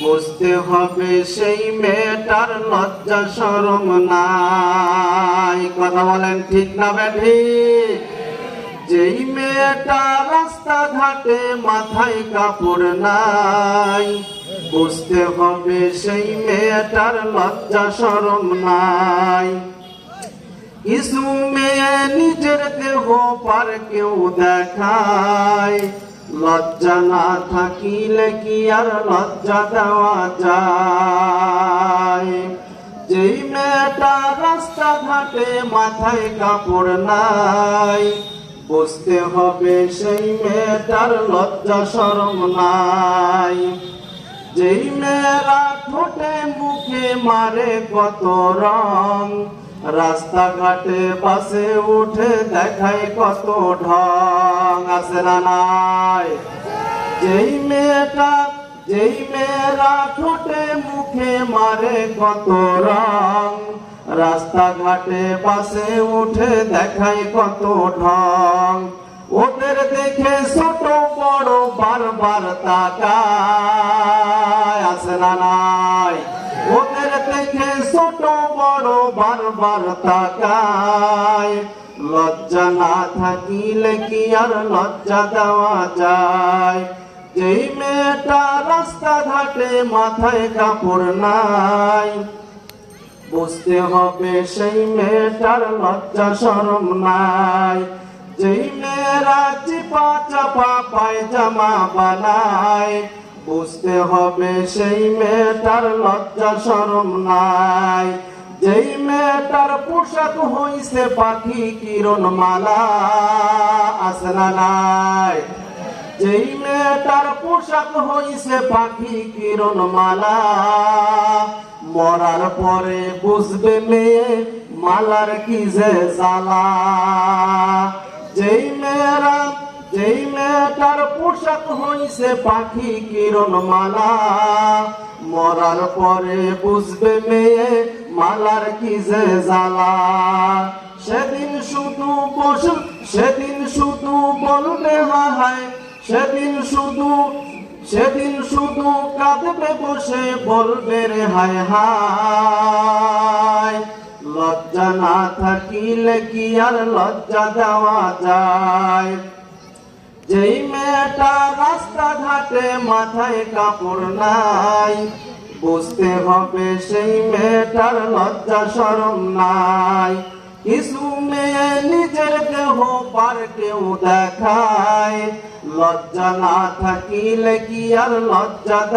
বুঝতে হবে সেই মেয়েটার লজ্জা শরম নাই। কথা বলেন ঠিক না বেঠিক? যেই মেয়েটা রাস্তাঘাটে মাথায় কাপড় নাই, বুঝতে হবে সেই মেয়েটার লজ্জা শরম নাই। কিছু মেয়ে নিজের দেহ পার কেউ দেখায়, লজ্জা না থাকিলে কি আর লজ্জা দেওয়া যায়? যেই মেয়েটা রাস্তাঘাটে মাথায় কাপড় নাই, বুঝতে হবে সেই মেয়েটার লজ্জা শরম নাই। যেই মেয়েরা ঠোঁটে মুখে মারে কত রং, রাস্তাঘাটে বাসে উঠে দেখায় কত ঢং, আছে না নাই? যেই মেয়েরা ঠোঁটে মুখে মারে কত রং, রাস্তাঘাটে বাসে উঠে দেখায় কত ঢং, ওদের দেখে ছোট বড় বারবার তাকায়, আছে না নাই? ওদের দেখে ছোট বড় বারবার তাকায়, লজ্জা না থাকিলে কি আর লজ্জা দেওয়া যায়? যেই মেয়েটা রাস্তাঘাটে মাথায় কাপড় নাই, বুঝতে হবে সেই মেয়েটার লজ্জা শরম নাই। যেই মেয়েরা চিপা চাপা পায়জামা বানায়, বুঝতে হবে সেই মেয়েটার লজ্জা শরম নাই। যেই মেয়েটার পোশাক হইছে পাখি কিরণ মালা, আছে না নাই? যেই মেয়েটার পোশাক হইছে পাখি কিরণ মালা, মরার পরে বুঝবে মেয়ে মালার কি যে জ্বালা। যেই মেয়েটার পোশাক হইছে পাখি কিরণ মালা, মরার পরে বুঝবে মেয়ে মালার কি যে জ্বালা। সেদিন শুধু বলবে হায়, সেদিন শুধু কাঁদবে বসে বলবে রে হায় হায়। লজ্জা না থাকিলে কি আর লজ্জা দেওয়া যায়? যেই মেয়েটা রাস্তাঘাটে মাথায় কাপড় নাই, বুঝতে হবে সেই মেয়েটার লজ্জা শরম নাই। কিছু মেয়ে নিজের দেহ পার কেউ দেখায়, লজ্জা না থাকিলে কি আর লজ্জা